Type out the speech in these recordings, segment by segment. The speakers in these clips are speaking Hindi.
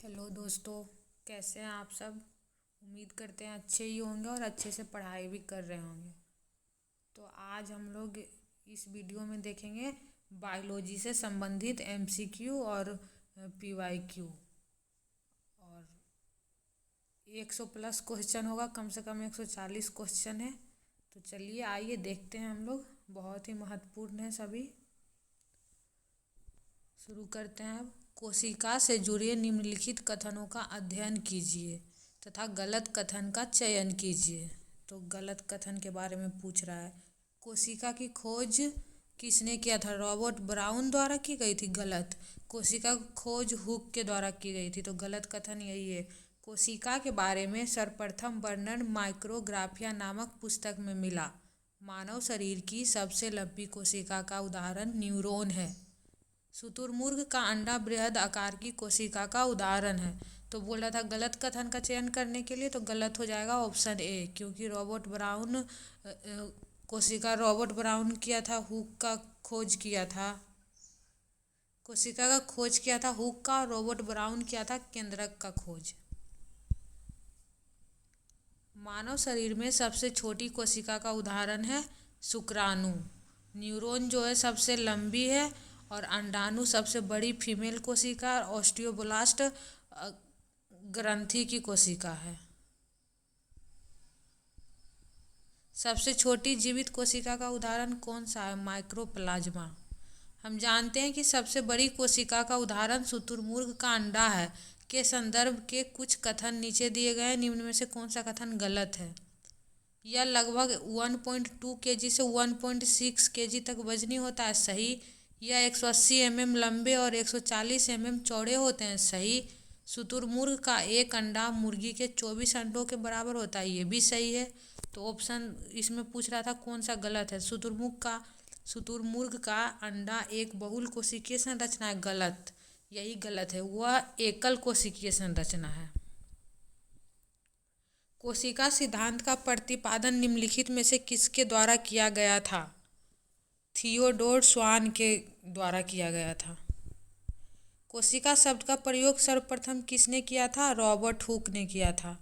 हेलो दोस्तों, कैसे हैं आप सब। उम्मीद करते हैं अच्छे ही होंगे और अच्छे से पढ़ाई भी कर रहे होंगे। तो आज हम लोग इस वीडियो में देखेंगे बायोलॉजी से संबंधित एमसीक्यू और पीवाईक्यू। और 100 प्लस क्वेश्चन होगा, कम से कम 140 क्वेश्चन है। तो चलिए आइए देखते हैं हम लोग, बहुत ही महत्वपूर्ण है सभी। शुरू करते हैं अब। कोशिका से जुड़े निम्नलिखित कथनों का अध्ययन कीजिए तथा गलत कथन का चयन कीजिए। तो गलत कथन के बारे में पूछ रहा है। कोशिका की खोज किसने किया था? रॉबर्ट ब्राउन द्वारा की गई थी। गलत। कोशिका की खोज हुक के द्वारा की गई थी। तो गलत कथन यही है। कोशिका के बारे में सर्वप्रथम वर्णन माइक्रोग्राफिया नामक पुस्तक में मिला। मानव शरीर की सबसे लंबी कोशिका का उदाहरण न्यूरॉन है। शुतुरमुर्ग का अंडा बृहद आकार की कोशिका का उदाहरण है। तो बोल रहा था गलत कथन का चयन करने के लिए, तो गलत हो जाएगा ऑप्शन ए, क्योंकि रॉबर्ट ब्राउन किया था, हुक का खोज किया था। कोशिका का खोज किया था हुक का, और रॉबर्ट ब्राउन किया था केंद्रक का खोज। मानव शरीर में सबसे छोटी कोशिका का उदाहरण है शुक्राणु। न्यूरॉन जो है सबसे लंबी है, और अंडाणु सबसे बड़ी फीमेल कोशिका, और ऑस्टियोब्लास्ट ग्रंथि की कोशिका है। सबसे छोटी जीवित कोशिका का उदाहरण कौन सा है? माइक्रोप्लाज्मा। हम जानते हैं कि सबसे बड़ी कोशिका का उदाहरण शुतुरमुर्ग का अंडा है। के संदर्भ के कुछ कथन नीचे दिए गए हैं, निम्न में से कौन सा कथन गलत है? यह लगभग 1.2 केजी से 1.6 केजी तक वजनी होता है। सही। यह 180 लंबे और 140 चौड़े होते हैं। सही। शुतुरमुर्ग का एक अंडा मुर्गी के 24 अंडों के बराबर होता है। ये भी सही है। तो ऑप्शन इसमें पूछ रहा था कौन सा गलत है। शुतुरमुर्ग का अंडा एक बहुल कोशिकीय संरचना है। गलत। यही गलत है, वह एकल कोशिकीय संरचना है। कोशिका सिद्धांत का प्रतिपादन निम्नलिखित में से किसके द्वारा किया गया था? थियोडोर स्वान के द्वारा किया गया था। कोशिका शब्द का प्रयोग सर्वप्रथम किसने किया था? रॉबर्ट हुक ने किया था।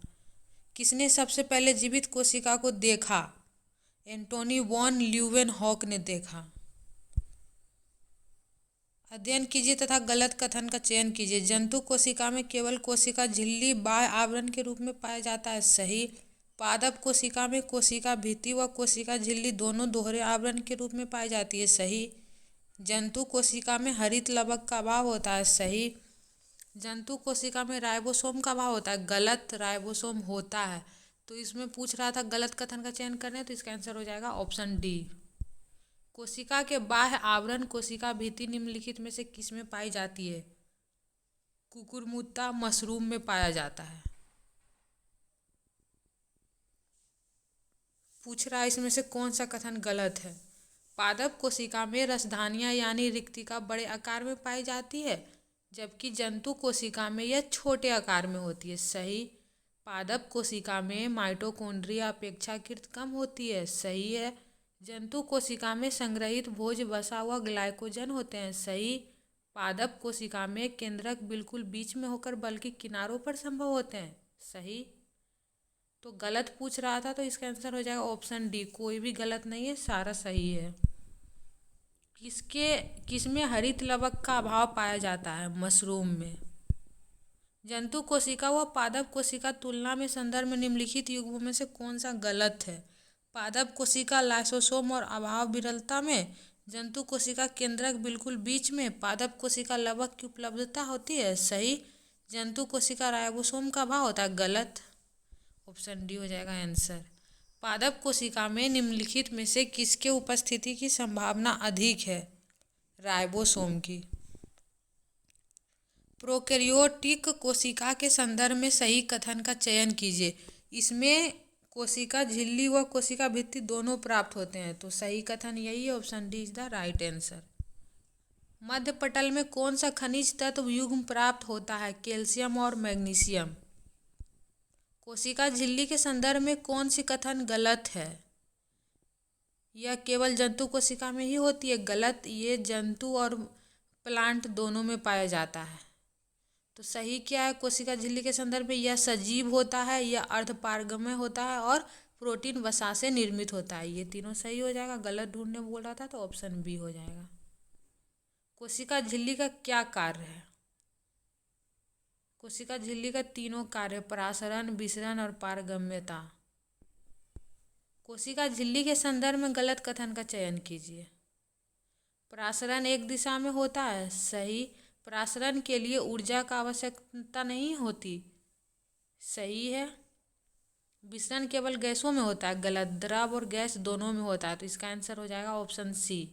किसने सबसे पहले जीवित कोशिका को देखा? एंटोनी वॉन ल्यूवेनहॉक ने देखा। अध्ययन कीजिए तथा गलत कथन का चयन कीजिए। जंतु कोशिका में केवल कोशिका झिल्ली बाह्य आवरण के रूप में पाया जाता है। सही। पादप कोशिका में कोशिका भित्ति व कोशिका झिल्ली दोनों दोहरे आवरण के रूप में पाई जाती है। सही। जंतु कोशिका में हरित लवक का अभाव होता है। सही। जंतु कोशिका में राइबोसोम का अभाव होता है। गलत। राइबोसोम होता है। तो इसमें पूछ रहा था गलत कथन का चयन करने, तो इसका आंसर हो जाएगा ऑप्शन डी। कोशिका के बाह्य आवरण कोशिका भित्ति निम्नलिखित में से किस में पाई जाती है? कुकुरमुत्ता मशरूम में पाया जाता है। पूछ रहा है इसमें से कौन सा कथन गलत है? पादप कोशिका में रसधानियां यानी रिक्तिका बड़े आकार में पाई जाती है, जबकि जंतु कोशिका में यह छोटे आकार में होती है। सही। पादप कोशिका में माइटोकॉन्ड्रिया अपेक्षाकृत कम होती है। सही है। जंतु कोशिका में संग्रहित भोज वसा व ग्लाइकोजन होते हैं। सही। पादप कोशिका में केंद्रक बिल्कुल बीच में होकर बल्कि किनारों पर संभव होते हैं। सही। तो गलत पूछ रहा था, तो इसका आंसर हो जाएगा ऑप्शन डी। कोई भी गलत नहीं है, सारा सही है। किसमें हरित लवक का अभाव पाया जाता है? मशरूम में। जंतु कोशिका व पादप कोशिका तुलना में संदर्भ में निम्नलिखित युग्मों में से कौन सा गलत है? पादप कोशिका लाइसोसोम और अभाव विरलता में, जंतु कोशिका केंद्रक बिल्कुल बीच में, पादप कोशिका लवक की उपलब्धता होती है। सही। जंतु कोशिका राइबोसोम का अभाव होता है। गलत। ऑप्शन डी हो जाएगा आंसर। पादप कोशिका में निम्नलिखित में से किसके उपस्थिति की संभावना अधिक है? राइबोसोम की। प्रोकैरियोटिक कोशिका के संदर्भ में सही कथन का चयन कीजिए। इसमें कोशिका झिल्ली व कोशिका भित्ति दोनों प्राप्त होते हैं। तो सही कथन यही है, option D is the right answer. मध्य पटल में कौन सा खनिज तत्व युग्म प्राप्त होता है? कैल्शियम और मैग्नीशियम। कोशिका झिल्ली के संदर्भ में कौन सी कथन गलत है? यह केवल जंतु कोशिका में ही होती है। गलत। ये जंतु और प्लांट दोनों में पाया जाता है। तो सही क्या है कोशिका झिल्ली के संदर्भ में? यह सजीव होता है, यह अर्धपारगम्य होता है और प्रोटीन वसा से निर्मित होता है। ये तीनों सही हो जाएगा। गलत ढूंढने बोल रहा था तो ऑप्शन बी हो जाएगा। कोशिका झिल्ली का क्या कार्य है? कोशिका झिल्ली का तीनों कार्य, परासरण, विसरण और पारगम्यता। कोशिका झिल्ली के संदर्भ में गलत कथन का चयन कीजिए। परासरण एक दिशा में होता है, सही। परासरण के लिए ऊर्जा का आवश्यकता नहीं होती, सही है। विसरण केवल गैसों में होता है, गलत। द्रव और गैस दोनों में होता है, तो इसका आंसर हो जाएगा ऑप्शन सी।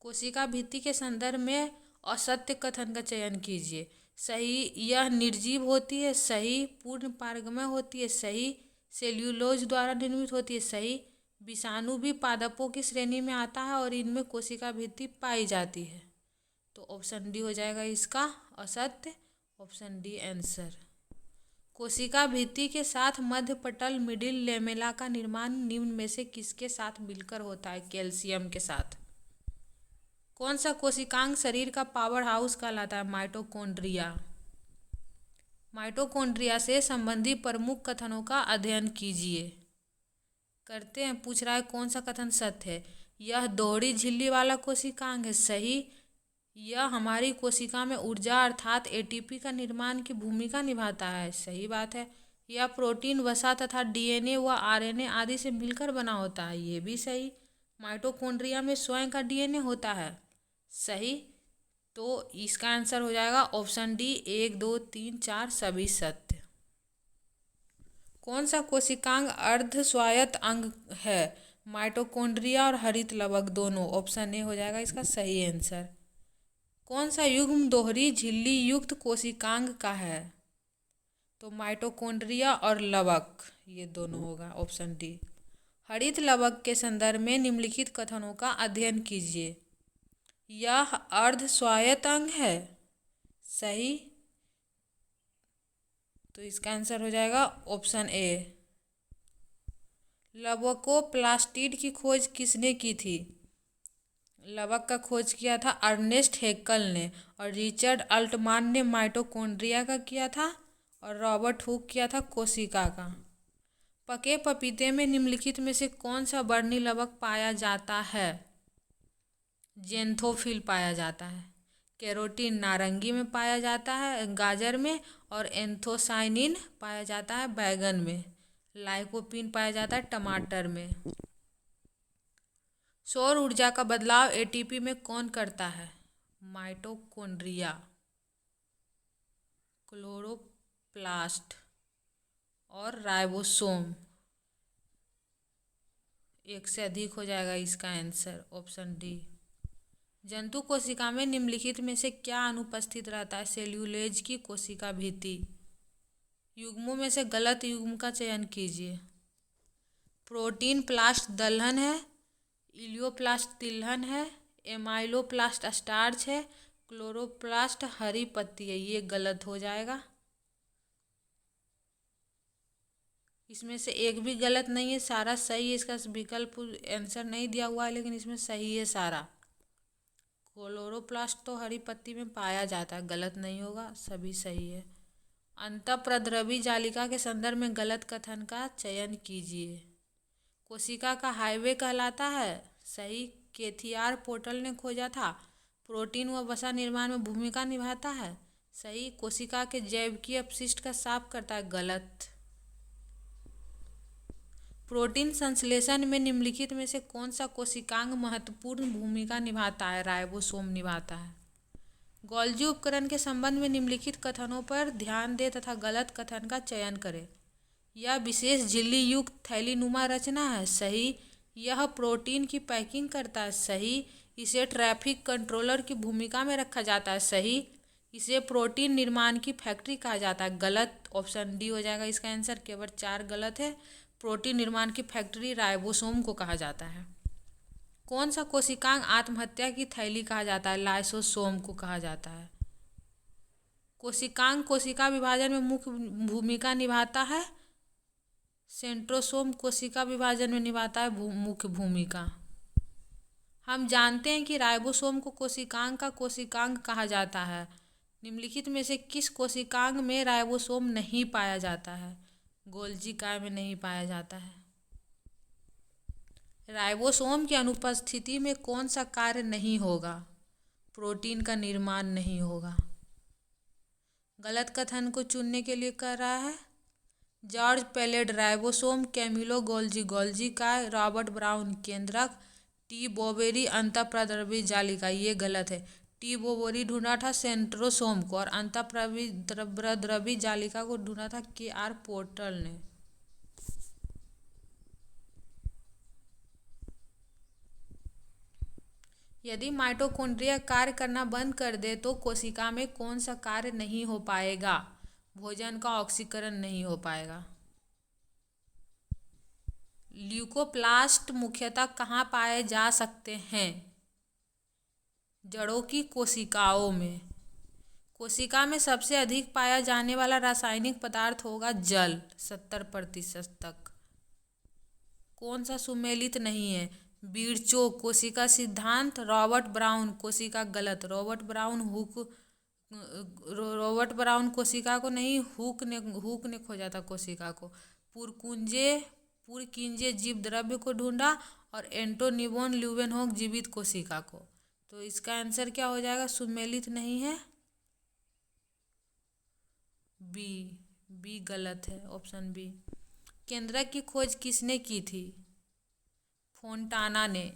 कोशिका भित्ति के संदर्भ में असत्य कथन का चयन कीजिए। सही, यह निर्जीव होती है, सही। पूर्ण पारगम्य होती है, सही। सेल्यूलोज द्वारा निर्मित होती है, सही। विषाणु भी पादपों की श्रेणी में आता है और इनमें कोशिका भित्ति पाई जाती है, तो ऑप्शन डी हो जाएगा इसका असत्य। Option D answer. कोशिका भित्ति के साथ मध्य पटल मिडिल लेमेला का निर्माण निम्न में से किसके साथ मिलकर होता है? कैल्शियम के साथ। कौन सा कोशिकांग शरीर का पावर हाउस कहलाता है? माइटोकॉन्ड्रिया। माइटोकॉन्ड्रिया से संबंधित प्रमुख कथनों का अध्ययन कीजिए। करते हैं। पूछ रहा है कौन सा कथन सत्य है? यह दोहरी झिल्ली वाला कोशिकांग है, सही। यह हमारी कोशिका में ऊर्जा अर्थात एटीपी का निर्माण की भूमिका निभाता है, सही बात है। यह प्रोटीन, वसा तथा डीएनए व आरएनए आदि से मिलकर बना होता है, ये भी सही। माइटोकॉन्ड्रिया में स्वयं का डीएनए होता है, सही। तो इसका आंसर हो जाएगा ऑप्शन डी। 1, 2, 3, 4 सभी सत्य। कौन सा कोशिकांग अर्ध स्वायत्त अंग है? माइटोकॉन्ड्रिया और हरित लवक दोनों। ऑप्शन ए हो जाएगा इसका सही आंसर। कौन सा युग्म दोहरी झिल्ली युक्त कोशिकांग का है? तो माइटोकॉन्ड्रिया और लवक, ये दोनों होगा, ऑप्शन डी। हरित लवक के संदर्भ में निम्नलिखित कथनों का अध्ययन कीजिए। यह अर्ध स्वायत्त अंग है, सही। तो इसका आंसर हो जाएगा ऑप्शन ए। लवकोप्लास्टिड की खोज किसने की थी? लवक का खोज किया था अर्नेस्ट हैक्ल ने, और रिचर्ड अल्टमान ने माइटोकॉन्ड्रिया का किया था, और रॉबर्ट हुक किया था कोशिका का। पके पपीते में निम्नलिखित में से कौन सा वर्णी लवक पाया जाता है? जेंथोफिल पाया जाता है। कैरोटीन नारंगी में पाया जाता है, गाजर में, और एंथोसाइनिन पाया जाता है बैगन में। लाइकोपीन पाया जाता है टमाटर में। सौर ऊर्जा का बदलाव एटीपी में कौन करता है? माइटोकॉन्ड्रिया, क्लोरोप्लास्ट और राइबोसोम। एक से अधिक हो जाएगा इसका आंसर, ऑप्शन डी। जंतु कोशिका में निम्नलिखित में से क्या अनुपस्थित रहता है? सेल्यूलेज की कोशिका भित्ति। युग्मों में से गलत युग्म का चयन कीजिए। प्रोटीन प्लास्ट दलहन है, इलियोप्लास्ट तिलहन है, एमाइलोप्लास्ट स्टार्च है, क्लोरोप्लास्ट हरी पत्ती है, ये गलत हो जाएगा। इसमें से एक भी गलत नहीं है, सारा सही है। इसका विकल्प आंसर नहीं दिया हुआ है, लेकिन इसमें सही है सारा। क्लोरोप्लास्ट तो हरी पत्ती में पाया जाता है, गलत नहीं होगा, सभी सही है। अंतःप्रद्रवी जालिका के संदर्भ में गलत कथन का चयन कीजिए। कोशिका का हाईवे कहलाता है, सही। केथियार पोर्टल ने खोजा था। प्रोटीन व वसा निर्माण में भूमिका निभाता है, सही। कोशिका के जैविकीय अपशिष्ट का साफ करता है, गलत। प्रोटीन संश्लेषण में निम्नलिखित में से कौन सा कोशिकांग महत्वपूर्ण भूमिका निभाता है? राइबोसोम निभाता है। गोल्जी उपकरण के संबंध में निम्नलिखित कथनों पर ध्यान दें तथा गलत कथन का चयन करें। यह विशेष झिल्ली युक्त थैलीनुमा रचना है, सही। यह प्रोटीन की पैकिंग करता है, सही। इसे ट्रैफिक कंट्रोलर की भूमिका में रखा जाता है, सही। इसे प्रोटीन निर्माण की फैक्ट्री कहा जाता है, गलत। ऑप्शन डी हो जाएगा इसका आंसर। केवल 4 गलत है। प्रोटीन निर्माण की फैक्ट्री राइबोसोम को कहा जाता है। कौन सा कोशिकांग आत्महत्या की थैली कहा जाता है? लाइसोसोम को कहा जाता है। कोशिकांग कोशिका विभाजन में मुख्य भूमिका निभाता है। सेंट्रोसोम कोशिका विभाजन में निभाता है मुख्य भूमिका। हम जानते हैं कि राइबोसोम को कोशिकांग का कोशिकांग कहा जाता है, निम्नलिखित में से किस कोशिकांग में राइबोसोम नहीं पाया जाता है? गोल्जी काय में नहीं पाया जाता है। राइबोसोम की अनुपस्थिति में कौन सा कार्य नहीं होगा? प्रोटीन का निर्माण नहीं होगा। गलत कथन को चुनने के लिए कह रहा है George Palade ribosome, Camillo Golgi Golgi काय, रॉबर्ट ब्राउन केंद्रक, टी बोवेरी अंतःप्रद्रवी जालिका। ये गलत है। टी बोवेरी ढूंढा था सेंट्रोसोम को और अंतःप्रद्रवी जालिका को ढूंढा था KR पोर्टर ने। यदि माइटोकॉन्ड्रिया कार्य करना बंद कर दे तो कोशिका में कौन सा कार्य नहीं हो पाएगा? भोजन का ऑक्सीकरण नहीं हो पाएगा। ल्यूकोप्लास्ट मुख्यतः कहाँ पाए जा सकते हैं? जड़ों की कोशिकाओं में। कोशिका में सबसे अधिक पाया जाने वाला रासायनिक पदार्थ होगा जल, 70% तक। कौन सा सुमेलित नहीं है? बीरचो कोशिका सिद्धांत, रॉबर्ट ब्राउन कोशिका गलत। रॉबर्ट ब्राउन कोशिका को नहीं, हुक ने खोजा था कोशिका को। पुरकिंजे जीव द्रव्य को ढूंढा और एंटोनिवोन ल्यूवेनहोक जीवित कोशिका को। तो इसका आंसर क्या हो जाएगा? सुमेलित नहीं है, बी गलत है, ऑप्शन बी। केंद्रक की खोज किसने की थी? फोंटाना ने।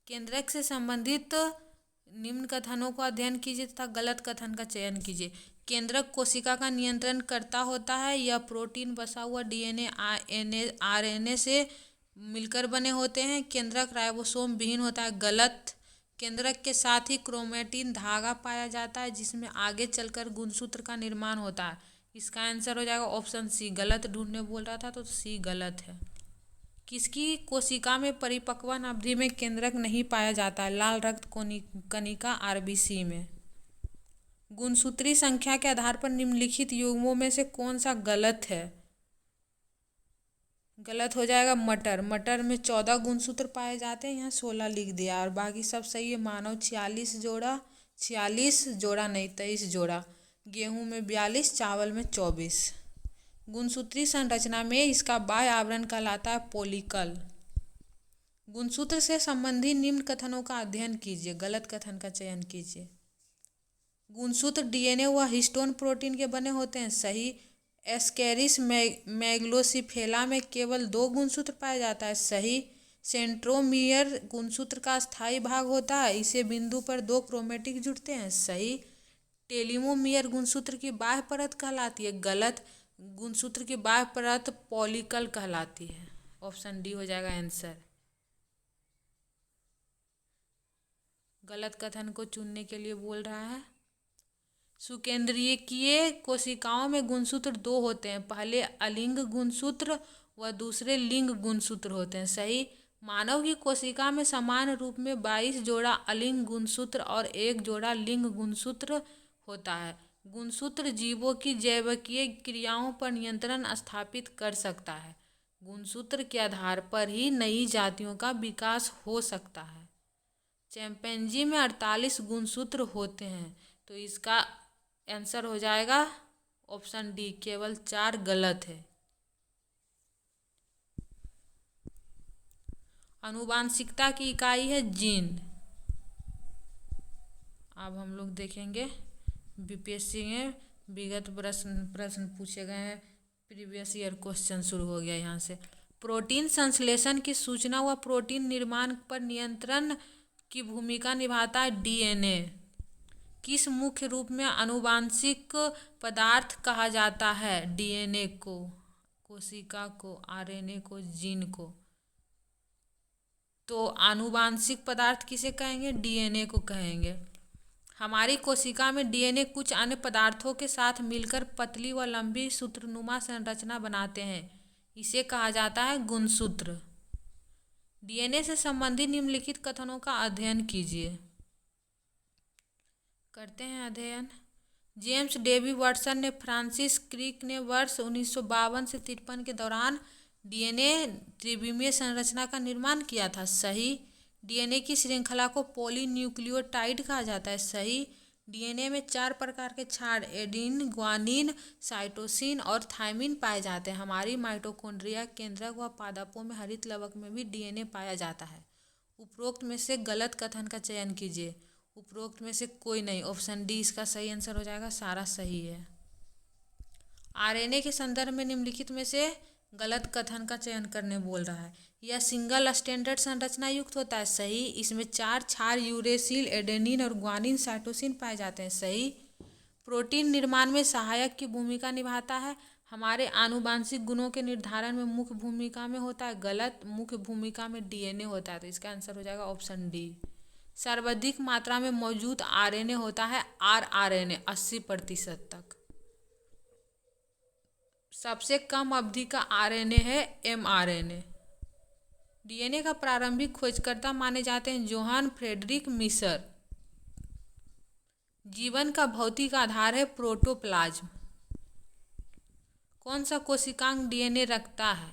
केंद्रक से संबंधित निम्न कथनों का अध्ययन कीजिए तथा गलत कथन का चयन कीजिए। केंद्रक कोशिका का नियंत्रण करता होता है। यह प्रोटीन बसा हुआ DNA RNA से मिलकर बने होते हैं। केंद्रक राइबोसोम विहीन होता है, गलत। केंद्रक के साथ ही क्रोमेटिन धागा पाया जाता है जिसमें आगे चलकर गुणसूत्र का निर्माण होता है। इसका आंसर हो जाएगा ऑप्शन सी। गलत ढूंढने बोल रहा था तो सी गलत है। किसकी कोशिका में परिपक्वन अवधि में केंद्रक नहीं पाया जाता है? लाल रक्त कणिका RBC में। गुणसूत्री संख्या के आधार पर निम्नलिखित युग्मों में से कौन सा गलत है? गलत हो जाएगा मटर। मटर में 14 गुणसूत्र पाए जाते हैं, यहाँ 16 लिख दिया और बाकी सब सही है। मानव 46 जोड़ा नहीं 23 जोड़ा। गेहूं में 42, चावल में 24। गुणसूत्री संरचना में इसका बाह्य आवरण कहलाता है पोलिकल। गुणसूत्र से संबंधित निम्न कथनों का अध्ययन कीजिए, गलत कथन का चयन कीजिए। गुणसूत्र DNA व हिस्टोन प्रोटीन के बने होते हैं, सही। एस्केरिस मैग्लोसिफेला में केवल 2 गुणसूत्र पाया जाता है, सही। सेंट्रोमियर गुणसूत्र का स्थायी भाग होता है, इसे बिंदु पर 2 क्रोमेटिक जुड़ते हैं, सही। टेलोमियर गुणसूत्र की बाह्य परत कहलाती है, गलत। गुणसूत्र की बाह्य परत पॉलिकल कहलाती है। ऑप्शन डी हो जाएगा आंसर। गलत कथन को चुनने के लिए बोल रहा है। सुकेंद्रीय कोशिकाओं में गुणसूत्र 2 होते हैं, पहले अलिंग गुणसूत्र व दूसरे लिंग गुणसूत्र होते हैं, सही। मानव की कोशिका में समान रूप में 22 जोड़ा अलिंग गुणसूत्र और 1 जोड़ा लिंग गुणसूत्र होता है। गुणसूत्र जीवों की जैविकीय क्रियाओं पर नियंत्रण स्थापित कर सकता है। गुणसूत्र के आधार पर ही नई जातियों का विकास हो सकता है। चिंपैंजी में 48 गुणसूत्र होते हैं, तो इसका आंसर हो जाएगा ऑप्शन डी, केवल 4 गलत है। आनुवांशिकता की इकाई है जीन। अब हम लोग देखेंगे BPSC में विगत प्रश्न पूछे गए हैं। प्रीवियस ईयर क्वेश्चन शुरू हो गया यहाँ से। प्रोटीन संश्लेषण की सूचना व प्रोटीन निर्माण पर नियंत्रण की भूमिका निभाता है DNA। किस मुख्य रूप में आनुवांशिक पदार्थ कहा जाता है? DNA को, कोशिका को, RNA को, जीन को। तो आनुवांशिक पदार्थ किसे कहेंगे? DNA को कहेंगे। हमारी कोशिका में DNA कुछ अन्य पदार्थों के साथ मिलकर पतली व लंबी सूत्रनुमा संरचना बनाते हैं, इसे कहा जाता है गुणसूत्र। DNA से संबंधित निम्नलिखित कथनों का अध्ययन कीजिए। करते हैं अध्ययन। जेम्स डेवी वाटसन ने फ्रांसिस क्रिक ने वर्ष 1952 से 53 के दौरान DNA त्रिविमीय संरचना का निर्माण किया था, सही। DNA की श्रृंखला को पॉलीन्यूक्लियोटाइड कहा जाता है, सही। डीएनए में 4 प्रकार के क्षार एडेनिन, ग्वानिन, साइटोसिन और थायमिन पाए जाते हैं। हमारी माइटोकॉन्ड्रिया, केंद्रक व पादपों में हरित लवक में भी डीएनए पाया जाता है। उपरोक्त में से गलत कथन का चयन कीजिए। उपरोक्त में से कोई नहीं, ऑप्शन डी इसका सही आंसर हो जाएगा, सारा सही है। आरएनए के संदर्भ में निम्नलिखित में से गलत कथन का चयन करने बोल रहा है। यह सिंगल स्टैंडर्ड संरचना युक्त होता है, सही। इसमें 4 क्षार यूरेसिल, एडेनिन और ग्वानिन, साइटोसिन पाए जाते हैं, सही। प्रोटीन निर्माण में सहायक की भूमिका निभाता है। हमारे आनुवांशिक गुणों के निर्धारण में मुख्य भूमिका में होता है, गलत। मुख्य भूमिका में डीएनए होता है, तो इसका आंसर हो जाएगा ऑप्शन डी। सर्वाधिक मात्रा में मौजूद आरएनए होता है आरआरएनए, 80% तक। सबसे कम अवधि का आरएनए है एमआरएनए। डीएनए का प्रारंभिक खोजकर्ता माने जाते हैं जोहान फ्रेडरिक मिशर। जीवन का भौतिक आधार है प्रोटोप्लाज्म। कौन सा कोशिकांग डीएनए रखता है?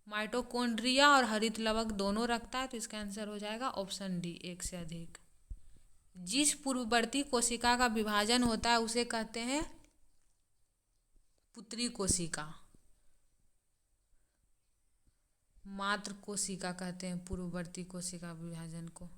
माइटोकॉन्ड्रिया और हरित लवक दोनों रखता है, तो इसका आंसर हो जाएगा ऑप्शन डी, एक से अधिक। जिस पूर्ववर्ती कोशिका का विभाजन होता है उसे कहते हैं पुत्री कोशिका। मात्र कोशिका कहते हैं पूर्ववर्ती कोशिका विभाजन को।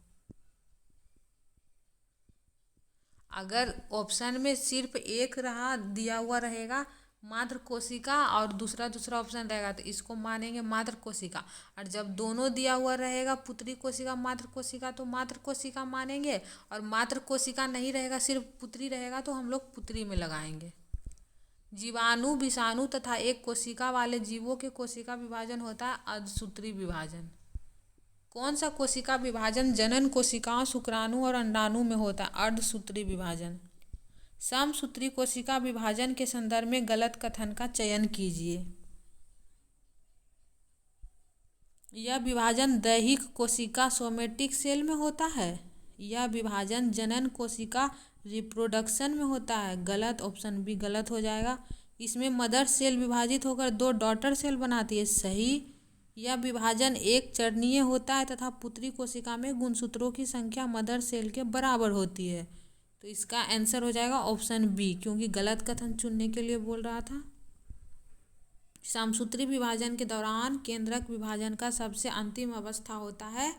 अगर ऑप्शन में सिर्फ एक रहा दिया हुआ रहेगा मात्र कोशिका और दूसरा ऑप्शन रहेगा तो इसको मानेंगे मात्र कोशिका, और जब दोनों दिया हुआ रहेगा पुत्री कोशिका मात्र कोशिका तो मात्र कोशिका मानेंगे, और मात्र कोशिका नहीं रहेगा सिर्फ पुत्री रहेगा तो हम लोग पुत्री में लगाएंगे। जीवाणु, विषाणु तथा एक कोशिका वाले जीवों के कोशिका विभाजन होता है अर्धसूत्री विभाजन। कौन सा कोशिका विभाजन जनन कोशिकाओं, शुक्राणु और अंडाणु में होता है? अर्धसूत्री विभाजन। समसूत्री कोशिका विभाजन के संदर्भ में गलत कथन का चयन कीजिए। यह विभाजन दैहिक कोशिका सोमेटिक सेल में होता है। यह विभाजन जनन कोशिका रिप्रोडक्शन में होता है, गलत। ऑप्शन बी गलत हो जाएगा। इसमें मदर सेल विभाजित होकर 2 डॉटर सेल बनाती है, सही। यह विभाजन एक चरणीय होता है तथा पुत्री कोशिका में गुणसूत्रों की संख्या मदर सेल के बराबर होती है, तो इसका आंसर हो जाएगा ऑप्शन बी, क्योंकि गलत कथन चुनने के लिए बोल रहा था। समसूत्री विभाजन के दौरान केंद्रक विभाजन का सबसे अंतिम अवस्था होता है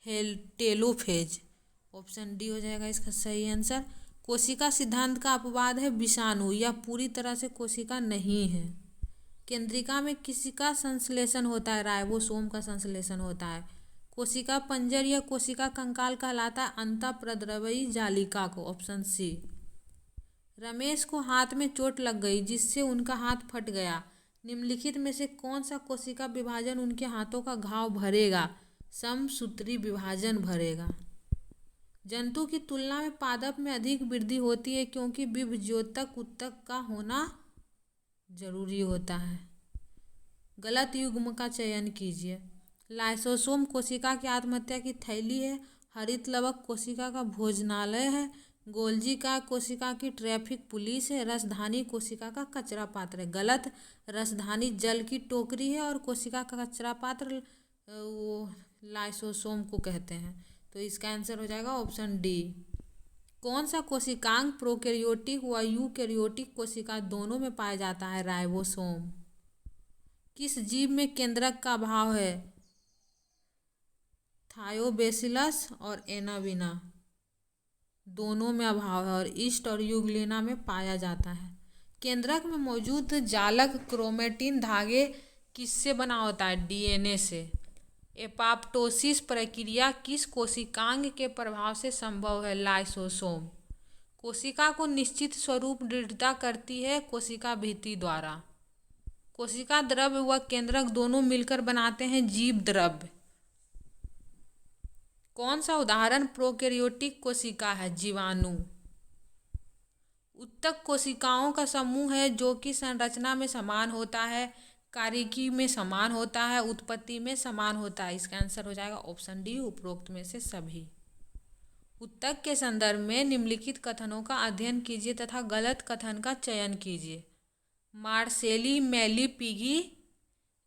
टेलोफेज। ऑप्शन डी हो जाएगा इसका सही आंसर। कोशिका सिद्धांत का अपवाद है विषाणु, यह पूरी तरह से कोशिका नहीं है। केंद्रिका में किसका संश्लेषण होता है? राइबोसोम का संश्लेषण होता है। कोशिका पंजर या कोशिका कंकाल कहलाता है अंतःप्रद्रवी जालिका को, ऑप्शन सी। रमेश को हाथ में चोट लग गई जिससे उनका हाथ फट गया। निम्नलिखित में से कौन सा कोशिका विभाजन उनके हाथों का घाव भरेगा? समसूत्री विभाजन भरेगा। जंतु की तुलना में पादप में अधिक वृद्धि होती है क्योंकि विभज्योतक ऊतक का होना जरूरी होता है। गलत युग्म का चयन कीजिए। लाइसोसोम कोशिका की आत्महत्या की थैली है। हरित लवक कोशिका का भोजनालय है। गोल्जी का कोशिका की ट्रैफिक पुलिस है। रसधानी कोशिका का कचरा पात्र है, गलत। रसधानी जल की टोकरी है और कोशिका का कचरा पात्र वो लाइसोसोम को कहते हैं, तो इसका आंसर हो जाएगा ऑप्शन डी। कौन सा कोशिकांग प्रोकैरियोटिक व यूकैरियोटिक कोशिका दोनों में पाया जाता है? राइबोसोम। किस जीव में केंद्रक का अभाव है? थायोबैसिलस और एनाविना दोनों में अभाव है, और ईस्ट और यूग्लिना में पाया जाता है। केंद्रक में मौजूद जालक क्रोमेटिन धागे किससे बना होता है? डीएनए से। एपाप्टोसिस प्रक्रिया किस कोशिकांग के प्रभाव से संभव है? लाइसोसोम। कोशिका को निश्चित स्वरूप दृढ़ता करती है कोशिका भित्ति द्वारा। कोशिका द्रव्य व केंद्रक दोनों मिलकर बनाते हैं जीव द्रव्य। कौन सा उदाहरण प्रोकैरियोटिक कोशिका है? जीवाणु। ऊतक कोशिकाओं का समूह है जो कि संरचना में समान होता है, कार्यकी में समान होता है, उत्पत्ति में समान होता है। इसका आंसर हो जाएगा ऑप्शन डी, उपरोक्त में से सभी। ऊतक के संदर्भ में निम्नलिखित कथनों का अध्ययन कीजिए तथा गलत कथन का चयन कीजिए। मार्सेली मेलीपिगी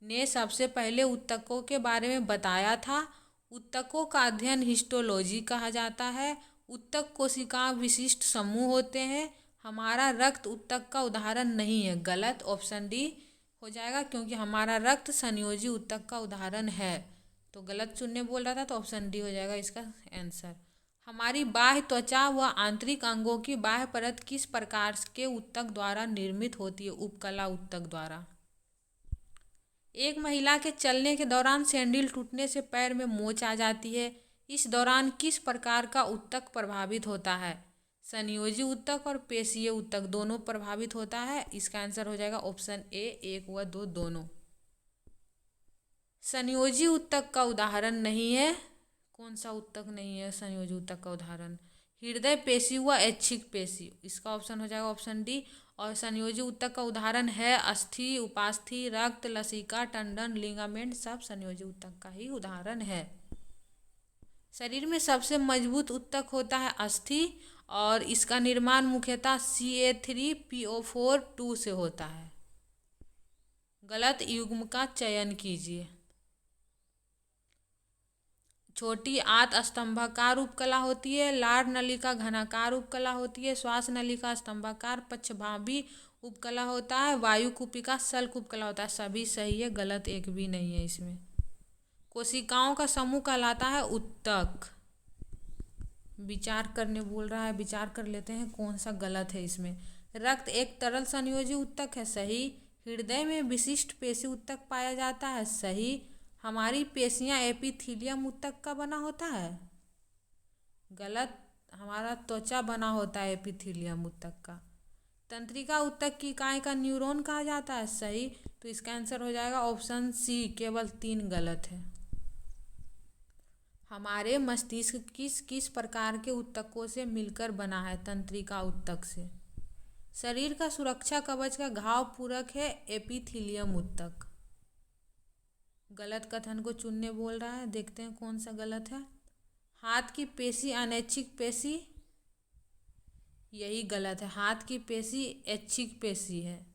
ने सबसे पहले ऊतकों के बारे में बताया था। ऊतकों का अध्ययन हिस्टोलॉजी कहा जाता है। उत्तक कोशिका विशिष्ट समूह होते हैं। हमारा रक्त उत्तक का उदाहरण नहीं है, गलत, ऑप्शन डी हो जाएगा, क्योंकि हमारा रक्त संयोजी उत्तक का उदाहरण है। तो गलत चुनने बोल रहा था, तो ऑप्शन डी हो जाएगा इसका आंसर। हमारी बाह्य त्वचा व आंतरिक अंगों की बाह्य परत किस प्रकार के उत्तक द्वारा निर्मित होती है? उपकला उत्तक द्वारा। एक महिला के चलने के दौरान सैंडल टूटने से पैर में मोच आ जाती है। इस दौरान किस प्रकार का उत्तक प्रभावित होता है? संयोजी उत्तक और पेशीय उत्तक दोनों प्रभावित होता है। इसका आंसर हो जाएगा ऑप्शन ए, 1 व 2 दोनों। संयोजी उत्तक का उदाहरण नहीं है। कौन सा उत्तक नहीं है संयोजी उत्तक का उदाहरण? हृदय पेशी व ऐच्छिक पेशी, इसका ऑप्शन हो जाएगा ऑप्शन डी। और संयोजी उत्तक का उदाहरण है अस्थि, उपास्थि, रक्त, लसिका, टंडन, लिगामेंट, सब संयोजी उत्तक का ही उदाहरण है। शरीर में सबसे मजबूत उत्तक होता है अस्थि, और इसका निर्माण मुख्यतः CA3PO4 से होता है। गलत युग्म का चयन कीजिए। छोटी आंत स्तंभाकार उपकला होती है, लार नलिका घनाकार उपकला होती है, श्वास नलिका स्तंभाकार पक्षभावी उपकला होता है, वायु कुपिका सल्क उपकला होता है। सभी सही है, गलत एक भी नहीं है इसमें। कोशिकाओं का समूह कहलाता है उत्तक। विचार करने बोल रहा है, विचार कर लेते हैं कौन सा गलत है इसमें। रक्त एक तरल संयोजी उत्तक है, सही। हृदय में विशिष्ट पेशी उत्तक पाया जाता है, सही। हमारी पेशियां एपिथीलियम उत्तक का बना होता है, गलत। हमारा त्वचा बना होता है एपिथीलियम उत्तक का। तंत्रिका उत्तक की इकाई का न्यूरॉन कहा जाता है, सही। तो इसका आंसर हो जाएगा ऑप्शन सी, केवल 3 गलत है। हमारे मस्तिष्क किस किस प्रकार के उत्तकों से मिलकर बना है? तंत्रिका उत्तक से। शरीर का सुरक्षा कवच का घाव पूरक है एपिथीलियम उत्तक। गलत कथन को चुनने बोल रहा है, देखते हैं कौन सा गलत है। हाथ की पेशी अनैच्छिक पेशी, यही गलत है। हाथ की पेशी ऐच्छिक पेशी है।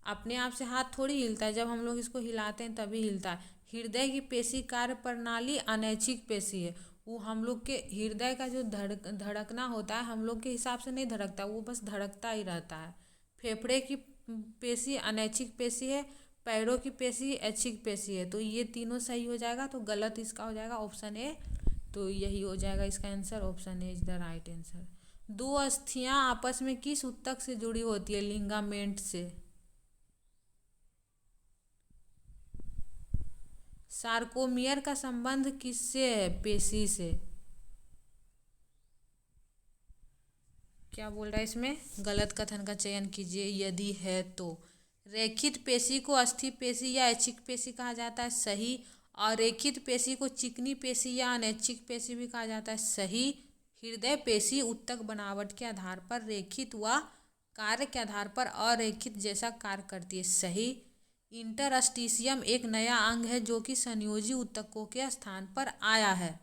अपने आप से हाथ थोड़ी हिलता है, जब हम लोग इसको हिलाते हैं तभी हिलता है। हृदय की पेशी कार्य प्रणाली अनैच्छिक पेशी है। वो हम लोग के हृदय का जो धड़कना होता है हम लोग के हिसाब से नहीं धड़कता, वो बस धड़कता ही रहता है। फेफड़े की पेशी अनैच्छिक पेशी है, पैरों की पेशी ऐच्छिक पेशी है। तो ये तीनों सही हो जाएगा, तो गलत इसका हो जाएगा ऑप्शन ए। तो यही हो जाएगा इसका answer, option A is the right answer. 2 अस्थियां आपस में किस उत्तक से जुड़ी होती है? लिगामेंट से। सार्कोमियर का संबंध किससे है? पेशी से। क्या बोल रहा है इसमें? गलत कथन का चयन कीजिए यदि है तो। रेखित पेशी को अस्थि पेशी या ऐच्छिक पेशी कहा जाता है, सही। और रेखित पेशी को चिकनी पेशी या अनैच्छिक पेशी भी कहा जाता है, सही। हृदय पेशी उत्तक बनावट के आधार पर रेखित व कार्य के आधार पर अरेखित जैसा कार्य करती है, सही। इंटरस्टिशियम एक नया अंग है जो कि संयोजी उत्तकों के स्थान पर आया है,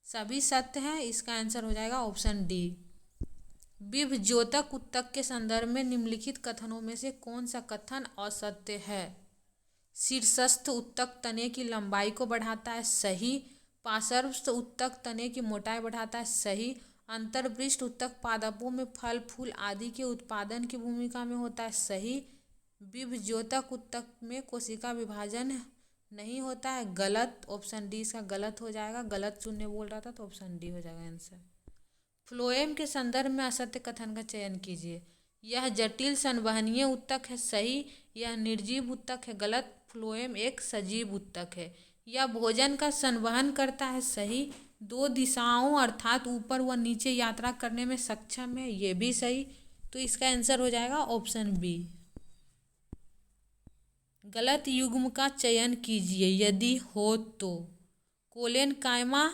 सभी सत्य हैं। इसका आंसर हो जाएगा ऑप्शन डी। विभज्योतक उत्तक के संदर्भ में निम्नलिखित कथनों में से कौन सा कथन असत्य है? शीर्षस्थ उत्तक तने की लंबाई को बढ़ाता है, सही। पार्श्वस्थ उत्तक तने की मोटाई बढ़ाता है, सही। अंतर्पृष्ठ उत्तक पादपों में फल फूल आदि के उत्पादन की भूमिका में होता है, सही। विभज्योतक उत्तक में कोशिका विभाजन नहीं होता है, गलत। ऑप्शन डी इसका गलत हो जाएगा, गलत चुनने बोल रहा था तो ऑप्शन डी हो जाएगा आंसर। फ्लोएम के संदर्भ में असत्य कथन का चयन कीजिए। यह जटिल संवहनीय उत्तक है, सही। यह निर्जीव उत्तक है, गलत। फ्लोएम एक सजीव उत्तक है। यह भोजन का संवहन करता है, सही। 2 दिशाओं अर्थात ऊपर व नीचे यात्रा करने में सक्षम है, ये भी सही। तो इसका आंसर हो जाएगा ऑप्शन बी। गलत युग्म का चयन कीजिए यदि हो तो। कोलेन कायमा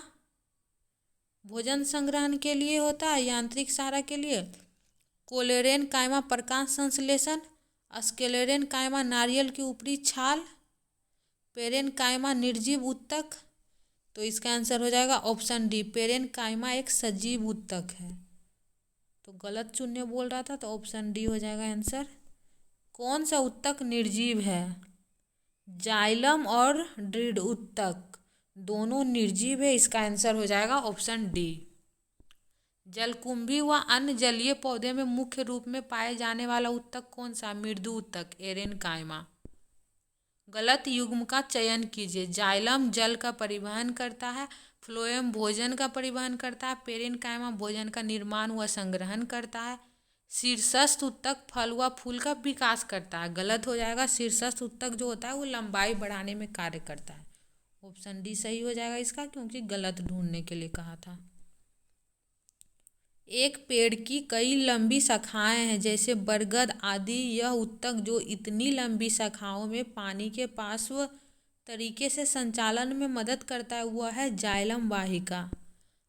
भोजन संग्रहण के लिए होता है, यांत्रिक सहारा के लिए। कोलेरेन कायमा प्रकाश संश्लेषण। स्क्लेरेन कायमा नारियल की ऊपरी छाल। पेरेन कायमा निर्जीव उत्तक। तो इसका आंसर हो जाएगा ऑप्शन डी, पेरेन कायमा एक सजीव उत्तक है। तो गलत चुनने बोल रहा था तो ऑप्शन डी हो जाएगा आंसर। कौन सा उत्तक निर्जीव है? जाइलम और दृढ़ उत्तक दोनों निर्जीव है, इसका आंसर हो जाएगा ऑप्शन डी। जलकुंभी व अन्य जलीय पौधे में मुख्य रूप में पाए जाने वाला उत्तक कौन सा? मृदु उत्तक, एरेनकाइमा। गलत युग्म का चयन कीजिए। जाइलम जल का परिवहन करता है, फ्लोएम भोजन का परिवहन करता है, पेरेनकाइमा भोजन का निर्माण व संग्रहण करता है, शीर्षस्थ उत्तक फल व फूल का विकास करता है। गलत हो जाएगा। शीर्षस्थ उत्तक जो होता है वो लंबाई बढ़ाने में कार्य करता है। ऑप्शन डी सही हो जाएगा इसका, क्योंकि गलत ढूंढने के लिए कहा था। एक पेड़ की कई लंबी शाखाएं हैं, जैसे बरगद आदि। यह उत्तक जो इतनी लंबी शाखाओं में पानी के पार्श्व तरीके से संचालन में मदद करता है वह है जाइलम वाहिका।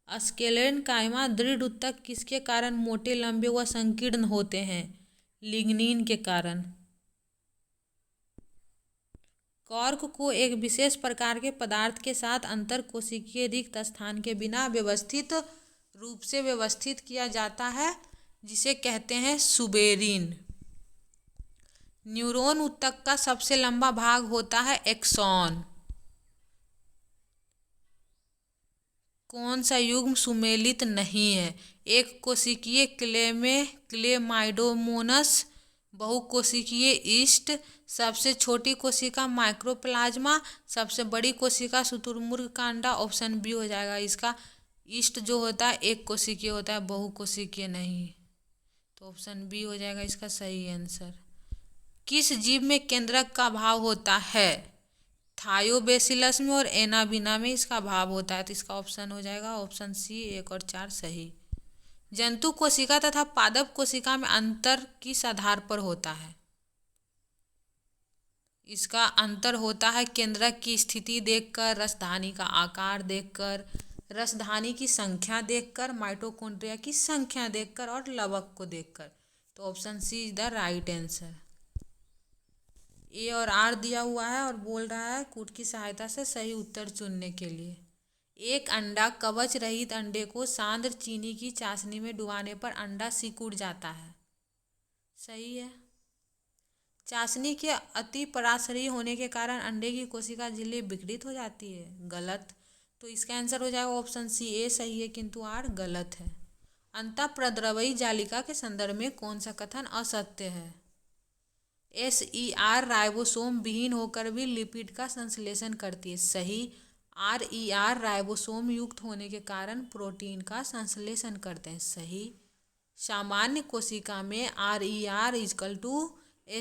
स्क्लेरेनकाइमा दृढ़ उत्तक किसके कारण मोटे, लंबे व संकीर्ण होते हैं? लिग्निन के कारण। कॉर्क को एक विशेष प्रकार के पदार्थ के साथ अंतरकोशिकीय रिक्त स्थान के बिना व्यवस्थित रूप से व्यवस्थित किया जाता है, जिसे कहते हैं सुबेरिन। न्यूरॉन उत्तक का सबसे लंबा भाग होता है एक्सॉन। कौन सा युग्म सुमेलित नहीं है? एक कोशिकीय क्लेमाइडोमोनस, बहुकोशिकीय ईस्ट, सबसे छोटी कोशिका माइक्रोप्लाज्मा, सबसे बड़ी कोशिका शुतुरमुर्ग का अंडा। ऑप्शन बी हो जाएगा इसका। ईस्ट जो होता है एक कोशिकीय होता है, बहुकोशिकीय नहीं। तो ऑप्शन बी हो जाएगा इसका सही आंसर। किस जीव में केंद्रक का भाव होता है? थायोबैसिलस में और एनाबिना में इसका भाव होता है। तो इसका ऑप्शन हो जाएगा ऑप्शन सी, 1 और 4 सही। जंतु कोशिका तथा पादप कोशिका में अंतर किस आधार पर होता है? इसका अंतर होता है केंद्रक की स्थिति देखकर, रसधानी का आकार देखकर, रसधानी की संख्या देखकर, माइटोकॉन्ड्रिया की संख्या देखकर और लवक को देखकर। तो option C is the right answer. A और आर दिया हुआ है और बोल रहा है कूट की सहायता से सही उत्तर चुनने के लिए। एक अंडा कवच रहित अंडे को सांद्र चीनी की चाशनी में डुबाने पर अंडा सिकुड़ जाता है। सही है। चाशनी के अति पराशरी होने के कारण अंडे की कोशिका झिल्ली विकृत हो जाती है। गलत। तो इसका आंसर हो जाएगा ऑप्शन सी, ए सही है किंतु आर गलत है। अंतःप्रद्रवयी जालिका के संदर्भ में कौन सा कथन असत्य है? SER राइबोसोम विहीन होकर भी लिपिड का संश्लेषण करती है। सही। RER राइबोसोम युक्त होने के कारण प्रोटीन का संश्लेषण करते हैं। सही। सामान्य कोशिका में RER =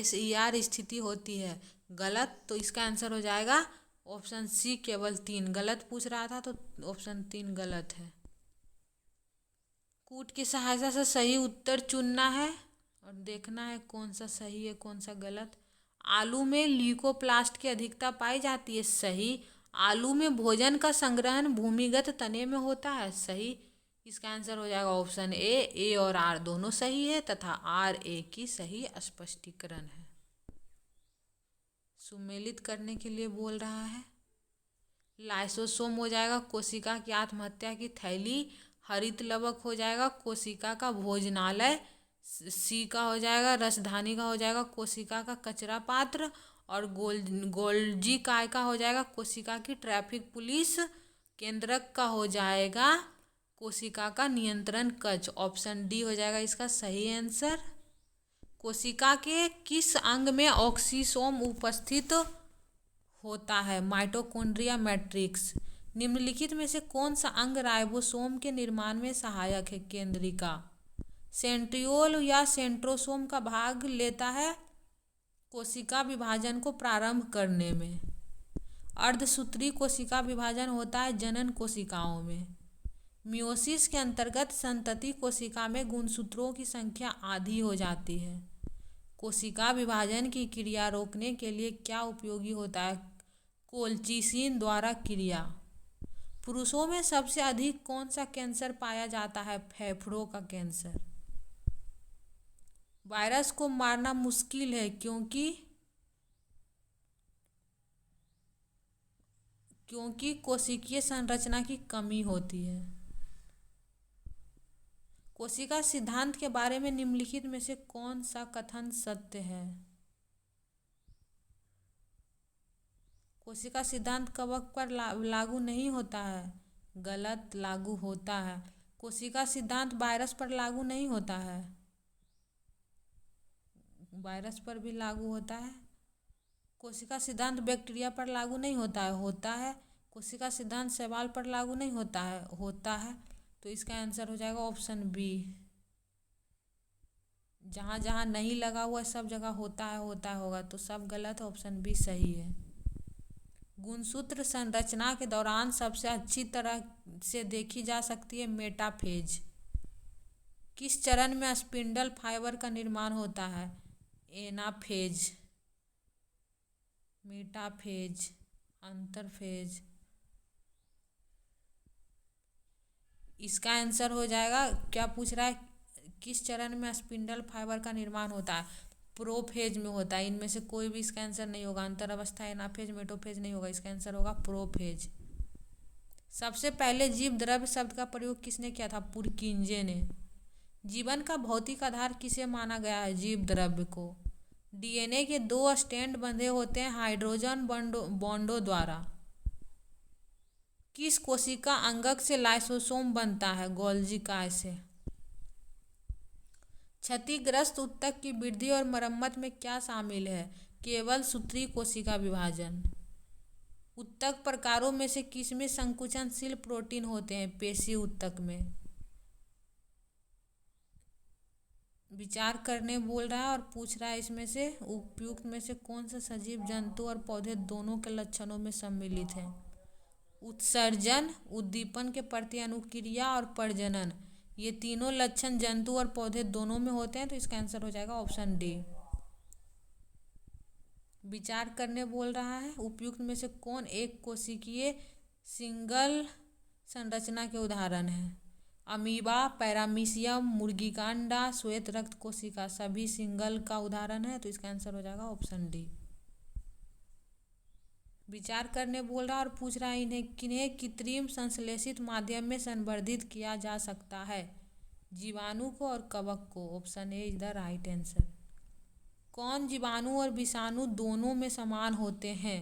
SER स्थिति होती है। गलत। तो इसका आंसर हो जाएगा ऑप्शन सी, केवल 3। गलत पूछ रहा था तो ऑप्शन 3 गलत है। कूट की सहायता से सही उत्तर चुनना है और देखना है कौन सा सही है कौन सा गलत। आलू में ल्यूकोप्लास्ट की अधिकता पाई जाती है। सही। आलू में भोजन का संग्रहण भूमिगत तने में होता है। सही। इसका आंसर हो जाएगा ऑप्शन ए और आर दोनों सही है तथा आर ए की सही स्पष्टीकरण है। सुमेलित करने के लिए बोल रहा है। लाइसोसोम हो जाएगा कोशिका की आत्महत्या की थैली। हरित लवक हो जाएगा कोशिका का भोजनालय। सी का हो जाएगा रसधानी का हो जाएगा कोशिका का कचरा पात्र। और गोल्जी काय का हो जाएगा कोशिका की ट्रैफिक पुलिस। केंद्रक का हो जाएगा कोशिका का नियंत्रण कक्ष। ऑप्शन डी हो जाएगा इसका सही आंसर। कोशिका के किस अंग में ऑक्सीसोम उपस्थित होता है? Mitochondria matrix. निम्नलिखित में से कौन सा अंग राइबोसोम के निर्माण में सहायक है? केंद्रिका। सेंट्रियोल या सेंट्रोसोम का भाग लेता है कोशिका विभाजन को प्रारंभ करने में। अर्धसूत्री कोशिका विभाजन होता है जनन कोशिकाओं में। मियोसिस के अंतर्गत संतति कोशिका में गुणसूत्रों की संख्या आधी हो जाती है। कोशिका विभाजन की क्रिया रोकने के लिए क्या उपयोगी होता है? कोल्चिसिन द्वारा क्रिया। पुरुषों में सबसे अधिक कौन सा कैंसर पाया जाता है? फेफड़ों का कैंसर। वायरस को मारना मुश्किल है क्योंकि कोशिकीय संरचना की कमी होती है। कोशिका सिद्धांत के बारे में निम्नलिखित में से कौन सा कथन सत्य है? कोशिका सिद्धांत कवक पर लागू नहीं होता है। गलत। लागू होता है। कोशिका सिद्धांत वायरस पर लागू नहीं होता है, वायरस पर भी लागू होता है। कोशिका सिद्धांत बैक्टीरिया पर लागू नहीं होता है, होता है। कोशिका सिद्धांत शैवाल पर लागू नहीं होता है, होता है। तो इसका आंसर हो जाएगा ऑप्शन बी। जहाँ जहाँ नहीं लगा हुआ सब जगह होता है होगा, तो सब गलत है, ऑप्शन बी सही है। गुणसूत्र संरचना के दौरान सबसे अच्छी तरह से देखी जा सकती है मेटाफेज। किस चरण में स्पिंडल फाइबर का निर्माण होता है? एनाफेज, मेटाफेज, अंतरफेज। इसका आंसर हो जाएगा, क्या पूछ रहा है, किस चरण में स्पिंडल फाइबर का निर्माण होता है? प्रोफेज में होता है। इनमें से कोई भी इसका आंसर नहीं होगा। अंतर अवस्था, एनाफेज, मेटोफेज नहीं होगा। इसका आंसर होगा प्रोफेज। सबसे पहले जीव द्रव्य शब्द का प्रयोग किसने किया था? पुरकिंजे ने। जीवन का भौतिक आधार किसे माना गया है? जीव द्रव्य को। डीएनए के 2 स्ट्रैंड बंधे होते हैं हाइड्रोजन बॉन्डों द्वारा। किस कोशिका अंगक से लाइसोसोम बनता है? गोल्जी काय से। क्षतिग्रस्त ऊतक की वृद्धि और मरम्मत में क्या शामिल है? केवल सूत्री कोशिका विभाजन। ऊतक प्रकारों में से किसमें संकुचनशील प्रोटीन होते हैं? पेशी ऊतक में। विचार करने बोल रहा है और पूछ रहा है इसमें से उपयुक्त में से कौन सा सजीव, जंतु और पौधे दोनों के लक्षणों में सम्मिलित है? उत्सर्जन, उद्दीपन के प्रति अनुक्रिया और प्रजनन, ये तीनों लक्षण जंतु और पौधे दोनों में होते हैं। तो इसका आंसर हो जाएगा ऑप्शन डी। विचार करने बोल रहा है, उपयुक्त में से कौन एक कोशिकीय सिंगल संरचना के उदाहरण है? अमीबा, पैरामीशियम, मुर्गी का अंडा, श्वेत रक्त कोशिका, सभी सिंगल का उदाहरण है। तो इसका आंसर हो जाएगा ऑप्शन डी। विचार करने बोल रहा है और पूछ रहा है किन्हें कृत्रिम संश्लेषित माध्यम में संवर्धित किया जा सकता है? जीवाणु को और कवक को। Option A is the right answer. कौन जीवाणु और विषाणु दोनों में समान होते हैं?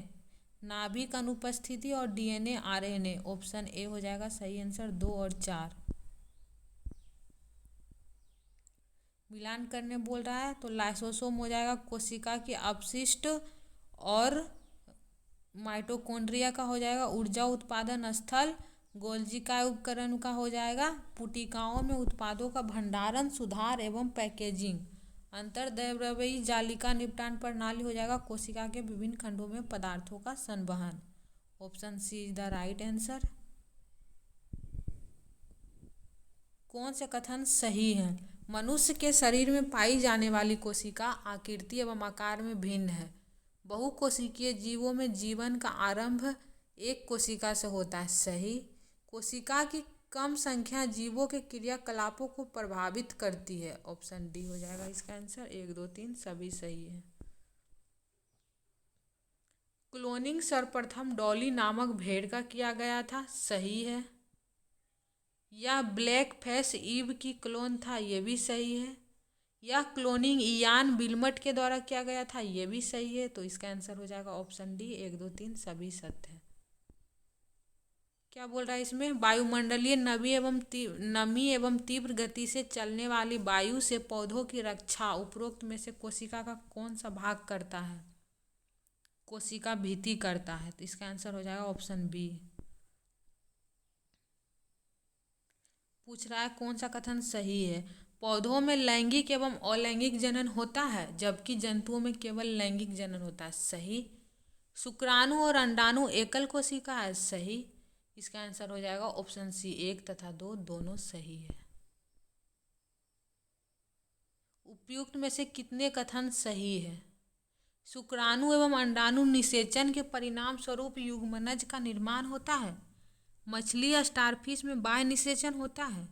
नाभिक अनुपस्थिति और डीएनए आरएनए। ऑप्शन ए हो जाएगा सही आंसर, 2 और 4। मिलान करने बोल रहा है तो लाइसोसोम हो जाएगा कोशिका के अपशिष्ट, और माइटोकॉन्ड्रिया का हो जाएगा ऊर्जा उत्पादन स्थल। गोल्जी का उपकरण का हो जाएगा पुटिकाओं में उत्पादों का भंडारण, सुधार एवं पैकेजिंग। अंतर्द्रव्यी जालिका निपटान प्रणाली हो जाएगा कोशिका के विभिन्न खंडों में पदार्थों का संवहन। Option C is the right answer. कौन से कथन सही है? मनुष्य के शरीर में पाई जाने वाली कोशिका आकृति एवं आकार में भिन्न है। बहुकोशिकीय जीवों में जीवन का आरंभ एक कोशिका से होता है। सही। कोशिका की कम संख्या जीवों के क्रियाकलापों को प्रभावित करती है। ऑप्शन डी हो जाएगा इसका आंसर। 1, 2, 3 सभी सही है। क्लोनिंग सर्वप्रथम डॉली नामक भेड़ का किया गया था। सही है। यह ब्लैक फेस ईव की क्लोन था। ये भी सही है। यह क्लोनिंग इयान विल्मट के द्वारा किया गया था। ये भी सही है। तो इसका आंसर हो जाएगा ऑप्शन डी। 1, 2, 3 सभी सत्य है। क्या बोल रहा है इसमें? वायुमंडलीय नमी एवं तीव्र गति से चलने वाली वायु से पौधों की रक्षा उपरोक्त में से कोशिका का कौन सा भाग करता है? कोशिका भित्ति करता है। तो इसका आंसर हो जाएगा ऑप्शन बी। पूछ रहा है कौन सा कथन सही है? पौधों में लैंगिक एवं अलैंगिक जनन होता है, जबकि जंतुओं में केवल लैंगिक जनन होता है। सही। शुक्राणु और अंडाणु एकल कोशिका है। सही। इसका आंसर हो जाएगा ऑप्शन सी। 1 तथा 2 दोनों सही है। उपयुक्त में से कितने कथन सही है? शुक्राणु एवं अंडाणु निषेचन के परिणाम स्वरूप युग्मनज का निर्माण होता है। मछली या स्टारफिश में बाह्य निषेचन होता है।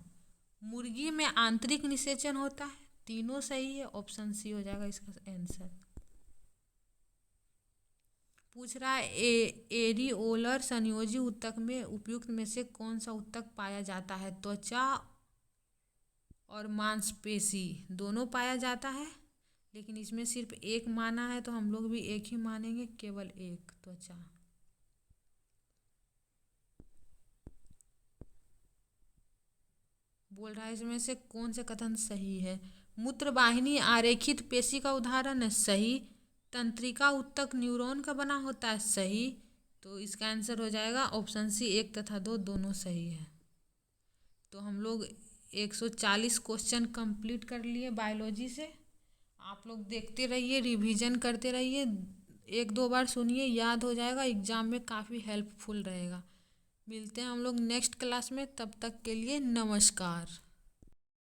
मुर्गी में आंतरिक निषेचन होता है। तीनों सही है। ऑप्शन सी हो जाएगा इसका आंसर। पूछ रहा है एरिओलर संयोजी ऊतक में उपयुक्त में से कौन सा ऊतक पाया जाता है? त्वचा और मांसपेशी दोनों पाया जाता है, लेकिन इसमें सिर्फ एक माना है तो हम लोग भी एक ही मानेंगे, केवल एक, त्वचा। बोल रहा है इसमें से कौन से कथन सही है। मूत्रवाहिनी आरेखित पेशी का उदाहरण है, सही। तंत्रिका उत्तक न्यूरॉन का बना होता है, सही। तो इसका आंसर हो जाएगा ऑप्शन सी, 1 तथा 2 दोनों सही है। तो हम लोग 140 क्वेश्चन कंप्लीट कर लिए बायोलॉजी से। आप लोग देखते रहिए, रिवीजन करते रहिए, 1-2 बार सुनिए, याद हो जाएगा, एग्ज़ाम में काफ़ी हेल्पफुल रहेगा। मिलते हैं हम लोग नेक्स्ट क्लास में, तब तक के लिए नमस्कार।